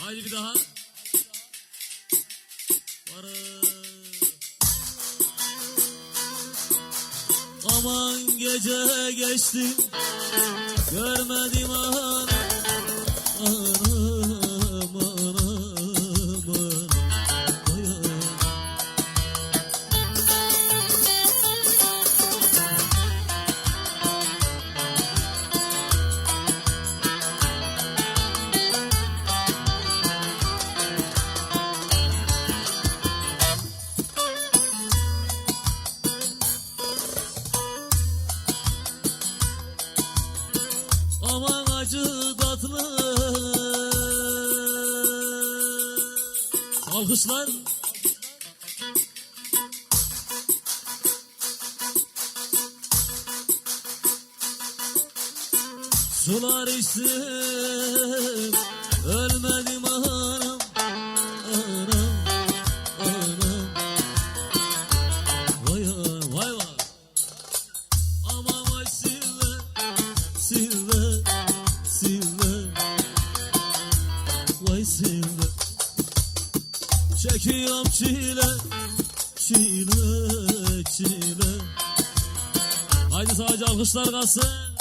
Haydi bir daha. Aman gece geçti, görmedim anam, anam, anam, anam. Aman acı tatlı. Alkışlar. Sular içtim, ölmedim anam, anam, anam. Vay vay vay. Aman vay Silve, Silve, Silve, vay Silve. Çekiyorum çile, çile, çile. Haydi sadece alkışlar kalsın.